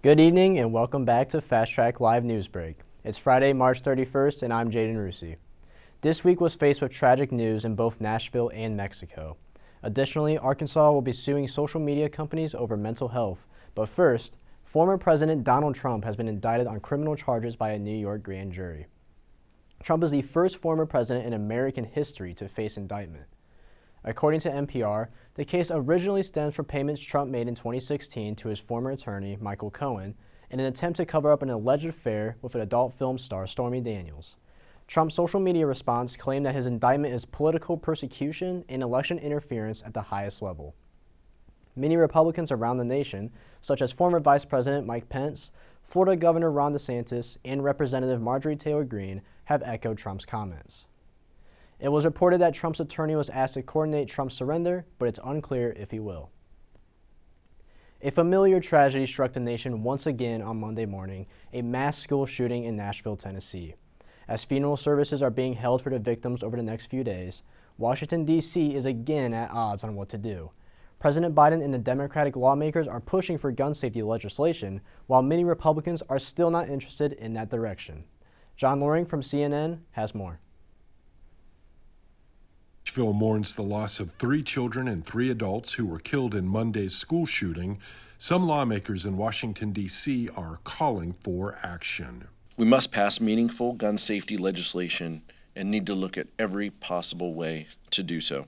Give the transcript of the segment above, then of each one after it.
Good evening and welcome back to Fast Track Live Newsbreak. It's Friday, March 31st, and I'm Jaden Rusi. This week was faced with tragic news in both Nashville and Mexico. Additionally, Arkansas will be suing social media companies over mental health. But first, former President Donald Trump has been indicted on criminal charges by a New York grand jury. Trump is the first former president in American history to face indictment. According to NPR, the case originally stems from payments Trump made in 2016 to his former attorney, Michael Cohen, in an attempt to cover up an alleged affair with an adult film star, Stormy Daniels. Trump's social media response claimed that his indictment is political persecution and election interference at the highest level. Many Republicans around the nation, such as former Vice President Mike Pence, Florida Governor Ron DeSantis, and Representative Marjorie Taylor Greene, have echoed Trump's comments. It was reported that Trump's attorney was asked to coordinate Trump's surrender, but it's unclear if he will. A familiar tragedy struck the nation once again on Monday morning, a mass school shooting in Nashville, Tennessee. As funeral services are being held for the victims over the next few days, Washington, D.C. is again at odds on what to do. President Biden and the Democratic lawmakers are pushing for gun safety legislation, while many Republicans are still not interested in that direction. John Loring from CNN has more. Nashville mourns the loss of 3 children and 3 adults who were killed in Monday's school shooting. Some lawmakers in Washington, D.C. are calling for action. We must pass meaningful gun safety legislation and need to look at every possible way to do so.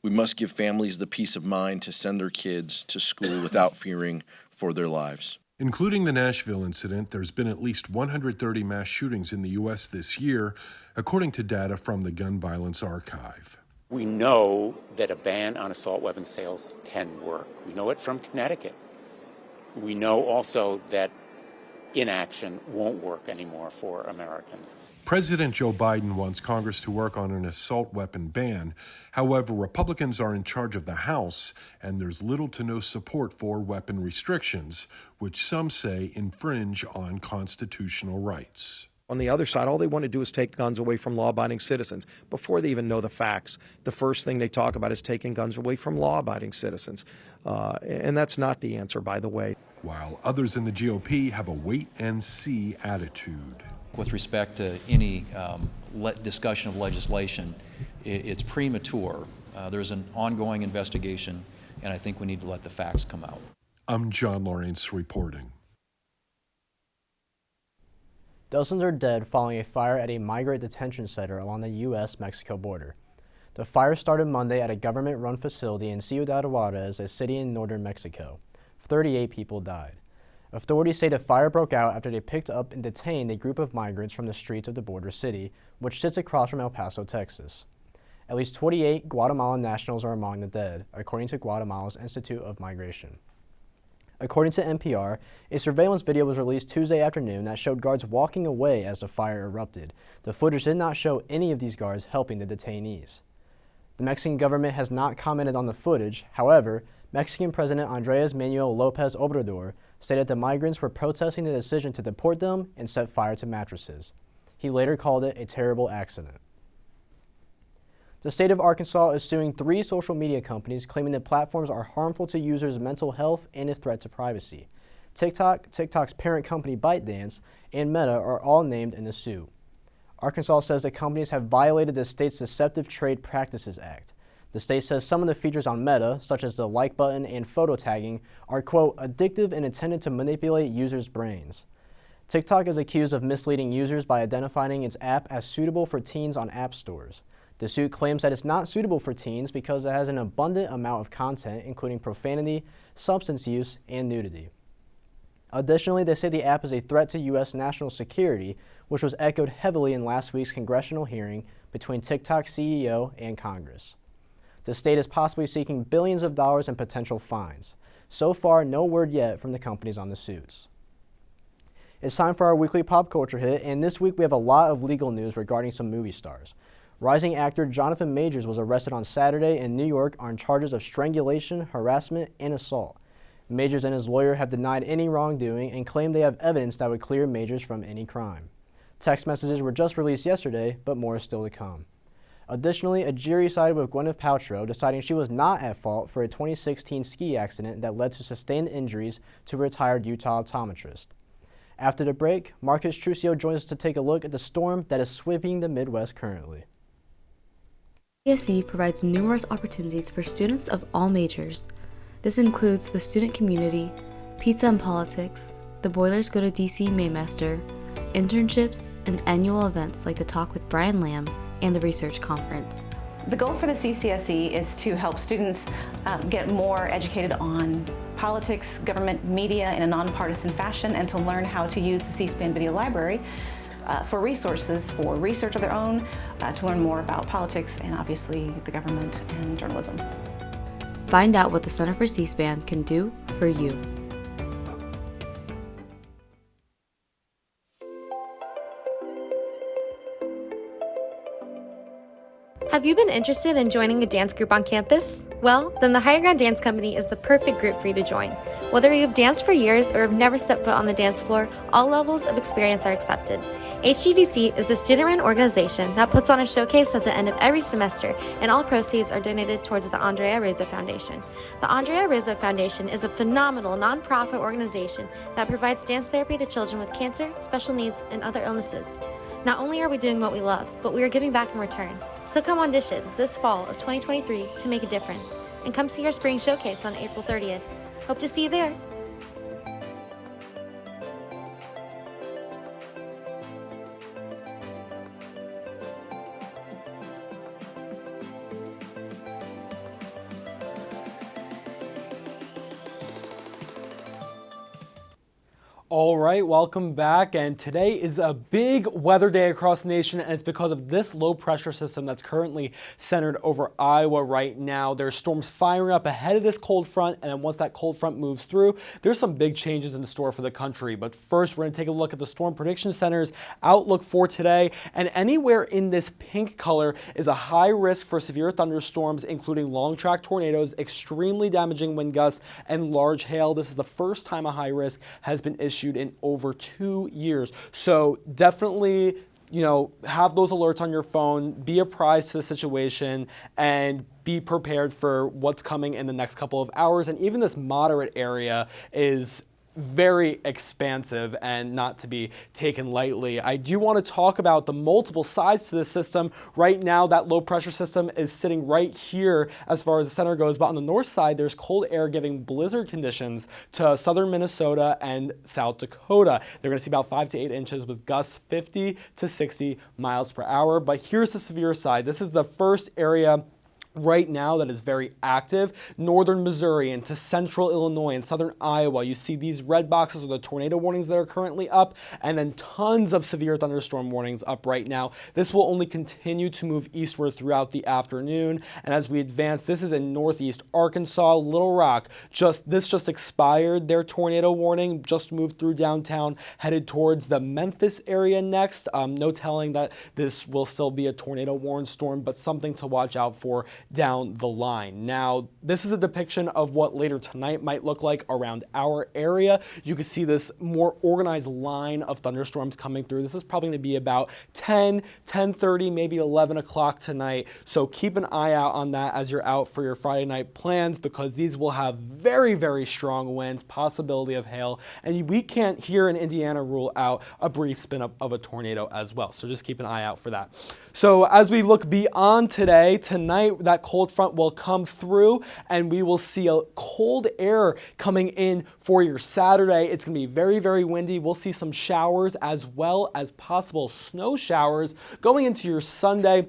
We must give families the peace of mind to send their kids to school without fearing for their lives. Including the Nashville incident, there's been at least 130 mass shootings in the U.S. this year, according to data from the Gun Violence Archive. We know that a ban on assault weapon sales can work. We know it from Connecticut. We know also that inaction won't work anymore for Americans. President Joe Biden wants Congress to work on an assault weapon ban. However, Republicans are in charge of the House, and there's little to no support for weapon restrictions, which some say infringe on constitutional rights. On the other side, all they want to do is take guns away from law-abiding citizens. Before they even know the facts, the first thing they talk about is taking guns away from law-abiding citizens. And that's not the answer, by the way. While others in the GOP have a wait-and-see attitude. With respect to any discussion of legislation, it's premature. There's an ongoing investigation, and I think we need to let the facts come out. I'm John Lawrence reporting. Dozens are dead following a fire at a migrant detention center along the U.S.-Mexico border. The fire started Monday at a government-run facility in Ciudad Juarez, a city in northern Mexico. 38 people died. Authorities say the fire broke out after they picked up and detained a group of migrants from the streets of the border city, which sits across from El Paso, Texas. At least 28 Guatemalan nationals are among the dead, according to Guatemala's Institute of Migration. According to NPR, a surveillance video was released Tuesday afternoon that showed guards walking away as the fire erupted. The footage did not show any of these guards helping the detainees. The Mexican government has not commented on the footage. However, Mexican President Andrés Manuel López Obrador stated the migrants were protesting the decision to deport them and set fire to mattresses. He later called it a terrible accident. The state of Arkansas is suing 3 social media companies claiming that platforms are harmful to users' mental health and a threat to privacy. TikTok, TikTok's parent company ByteDance, and Meta are all named in the suit. Arkansas says the companies have violated the state's Deceptive Trade Practices Act. The state says some of the features on Meta, such as the like button and photo tagging, are, quote, addictive and intended to manipulate users' brains. TikTok is accused of misleading users by identifying its app as suitable for teens on app stores. The suit claims that it's not suitable for teens because it has an abundant amount of content, including profanity, substance use, and nudity. Additionally, they say the app is a threat to U.S. national security, which was echoed heavily in last week's congressional hearing between TikTok's CEO and Congress. The state is possibly seeking billions of dollars in potential fines. So far, no word yet from the companies on the suits. It's time for our weekly pop culture hit, and this week we have a lot of legal news regarding some movie stars. Rising actor Jonathan Majors was arrested on Saturday in New York on charges of strangulation, harassment, and assault. Majors and his lawyer have denied any wrongdoing and claim they have evidence that would clear Majors from any crime. Text messages were just released yesterday, but more is still to come. Additionally, a jury sided with Gwyneth Paltrow, deciding she was not at fault for a 2016 ski accident that led to sustained injuries to a retired Utah optometrist. After the break, Marcus Trucio joins us to take a look at the storm that is sweeping the Midwest currently. CSE provides numerous opportunities for students of all majors. This includes the student community, pizza and politics, the Boilers Go to DC Maymester, internships, and annual events like the Talk with Brian Lamb and the Research Conference. The goal for the CCSE is to help students get more educated on politics, government, media in a nonpartisan fashion, and to learn how to use the C-SPAN Video Library for resources, for research of their own, to learn more about politics and obviously the government and journalism. Find out what the Center for C-SPAN can do for you. Have you been interested in joining a dance group on campus? Well, then the Higher Ground Dance Company is the perfect group for you to join. Whether you've danced for years or have never stepped foot on the dance floor, all levels of experience are accepted. HGDC is a student-run organization that puts on a showcase at the end of every semester, and all proceeds are donated towards the Andrea Rizzo Foundation. The Andrea Rizzo Foundation is a phenomenal nonprofit organization that provides dance therapy to children with cancer, special needs, and other illnesses. Not only are we doing what we love, but we are giving back in return. So come audition this fall of 2023 to make a difference, and come see our spring showcase on April 30th. Hope to see you there. All right, welcome back, and today is a big weather day across the nation, and it's because of this low pressure system that's currently centered over Iowa right now. There's storms firing up ahead of this cold front, and then once that cold front moves through, there's some big changes in store for the country. But first, we're going to take a look at the Storm Prediction Center's outlook for today, and anywhere in this pink color is a high risk for severe thunderstorms, including long track tornadoes, extremely damaging wind gusts, and large hail. This is the first time a high risk has been issued in over 2 years. So definitely, have those alerts on your phone, be apprised to the situation, and be prepared for what's coming in the next couple of hours. And even this moderate area is very expansive and not to be taken lightly. I do want to talk about the multiple sides to this system. Right now, that low pressure system is sitting right here as far as the center goes, but on the north side, there's cold air giving blizzard conditions to southern Minnesota and South Dakota. They're going to see about 5 to 8 inches with gusts 50 to 60 miles per hour. But here's the severe side. This is the first area right now that is very active. Northern Missouri into central Illinois and southern Iowa. You see these red boxes are the tornado warnings that are currently up, and then tons of severe thunderstorm warnings up right now. This will only continue to move eastward throughout the afternoon, and as we advance, this is in northeast Arkansas, Little Rock. This just expired their tornado warning, just moved through downtown, headed towards the Memphis area next. No telling that this will still be a tornado warned storm, but something to watch out for down the line. Now, this is a depiction of what later tonight might look like around our area. You can see this more organized line of thunderstorms coming through. This is probably going to be about 10:30, maybe 11 o'clock tonight. So keep an eye out on that as you're out for your Friday night plans, because these will have very, very strong winds, possibility of hail, and we can't here in Indiana rule out a brief spin up of a tornado as well. So just keep an eye out for that. So as we look beyond today, tonight that cold front will come through and we will see a cold air coming in for your Saturday. It's going to be very, very windy. We'll see some showers as well as possible snow showers going into your Sunday.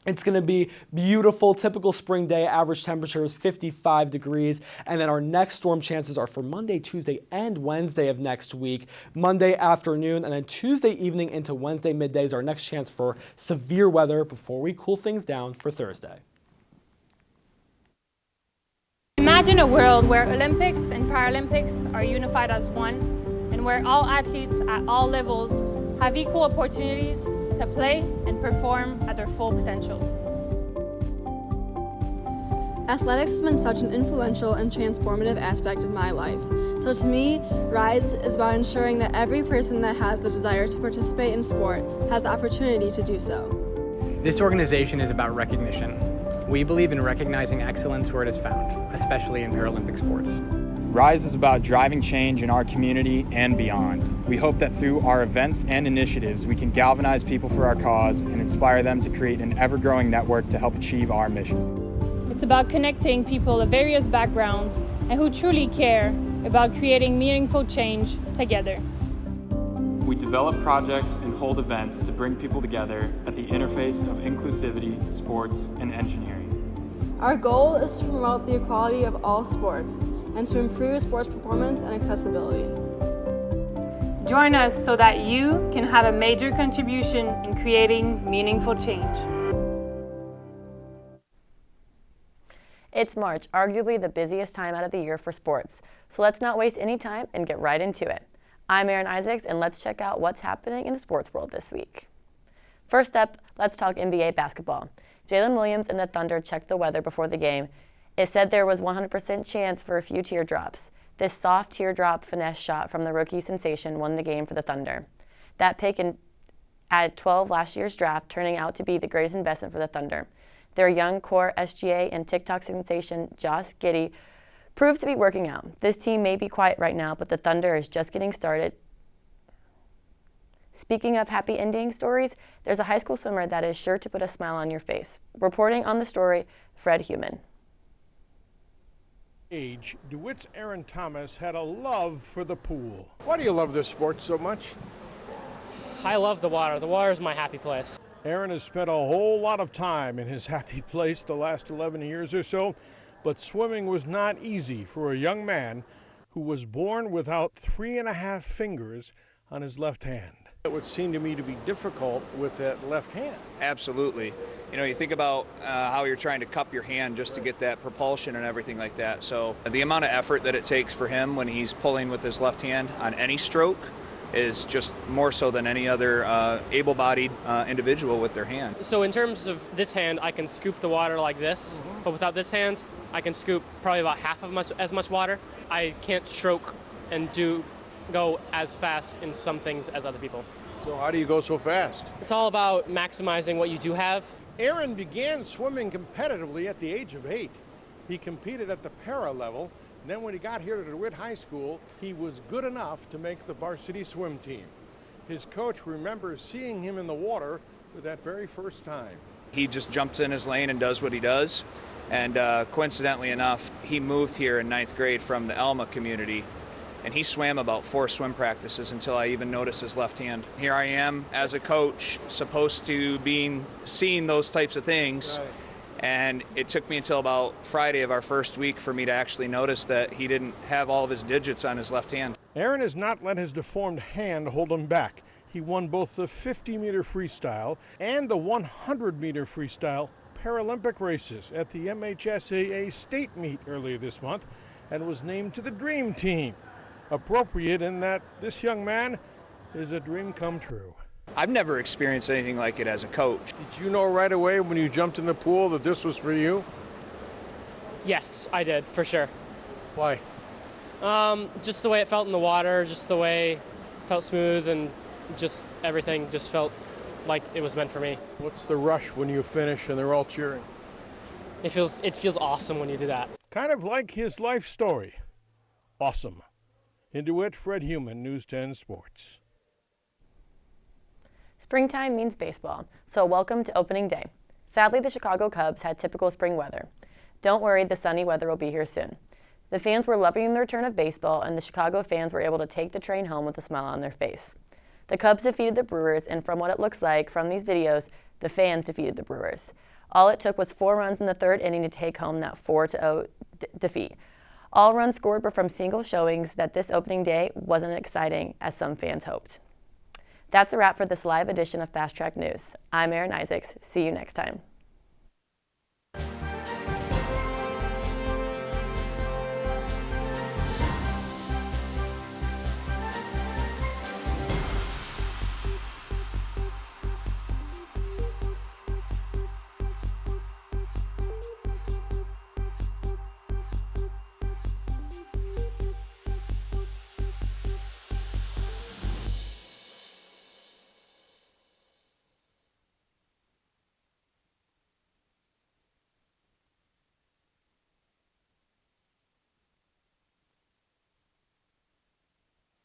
It's going to be beautiful, typical spring day. Average temperature is 55 degrees. And then our next storm chances are for Monday, Tuesday, and Wednesday of next week. Monday afternoon and then Tuesday evening into Wednesday midday is our next chance for severe weather before we cool things down for Thursday. Imagine a world where Olympics and Paralympics are unified as one, and where all athletes at all levels have equal opportunities to play and perform at their full potential. Athletics has been such an influential and transformative aspect of my life. So to me, RISE is about ensuring that every person that has the desire to participate in sport has the opportunity to do so. This organization is about recognition. We believe in recognizing excellence where it is found, especially in Paralympic sports. RISE is about driving change in our community and beyond. We hope that through our events and initiatives, we can galvanize people for our cause and inspire them to create an ever-growing network to help achieve our mission. It's about connecting people of various backgrounds and who truly care about creating meaningful change together. We develop projects and hold events to bring people together at the interface of inclusivity, sports, and engineering. Our goal is to promote the equality of all sports and to improve sports performance and accessibility. Join us so that you can have a major contribution in creating meaningful change. It's March, arguably the busiest time out of the year for sports. So let's not waste any time and get right into it. I'm Erin Isaacs, and let's check out what's happening in the sports world this week. First up, let's talk NBA basketball. Jalen Williams and the Thunder checked the weather before the game. It said there was 100% chance for a few teardrops. This soft teardrop finesse shot from the rookie sensation won the game for the Thunder. That pick at 12 last year's draft turning out to be the greatest investment for the Thunder. Their young core SGA and TikTok sensation Josh Giddey proves to be working out. This team may be quiet right now, but the Thunder is just getting started. Speaking of happy ending stories, there's a high school swimmer that is sure to put a smile on your face. Reporting on the story, Fred Human. DeWitt's Aaron Thomas had a love for the pool. Why do you love this sport so much? I love the water. The water is my happy place. Aaron has spent a whole lot of time in his happy place the last 11 years or so, but swimming was not easy for a young man who was born without 3.5 fingers on his left hand. It would seem to me to be difficult with that left hand. Absolutely. You know, you think about how you're trying to cup your hand just to get that propulsion and everything like that. So the amount of effort that it takes for him when he's pulling with his left hand on any stroke is just more so than any other able-bodied individual with their hand. So in terms of this hand, I can scoop the water like this, but without this hand, I can scoop probably about half of as much water. I can't stroke and go as fast in some things as other people. So how do you go so fast? It's all about maximizing what you do have. Aaron began swimming competitively at the age of 8. He competed at the para level, and then when he got here to DeWitt High School, he was good enough to make the varsity swim team. His coach remembers seeing him in the water for that very first time. He just jumps in his lane and does what he does. And coincidentally enough, he moved here in 9th grade from the Alma community, and he swam about 4 swim practices until I even noticed his left hand. Here I am as a coach, supposed to be seeing those types of things. Right. And it took me until about Friday of our first week for me to actually notice that he didn't have all of his digits on his left hand. Aaron has not let his deformed hand hold him back. He won both the 50-meter freestyle and the 100-meter freestyle Paralympic races at the MHSAA state meet earlier this month and was named to the Dream Team. Appropriate in that this young man is a dream come true. I've never experienced anything like it as a coach. Did you know right away when you jumped in the pool that this was for you? Yes, I did, for sure. Why? Just the way it felt in the water, just the way it felt smooth, and just everything just felt like it was meant for me. What's the rush when you finish and they're all cheering? It feels awesome when you do that. Kind of like his life story. Awesome. In DeWitt, Fred Human, News 10 Sports. Springtime means baseball, so welcome to opening day. Sadly, the Chicago Cubs had typical spring weather. Don't worry, the sunny weather will be here soon. The fans were loving the return of baseball, and the Chicago fans were able to take the train home with a smile on their face. The Cubs defeated the Brewers, and from what it looks like from these videos, the fans defeated the Brewers. All it took was 4 runs in the 3rd inning to take home that 4-0 defeat. All runs scored were from single showings that this opening day wasn't exciting as some fans hoped. That's a wrap for this live edition of Fast Track News. I'm Erin Isaacs. See you next time.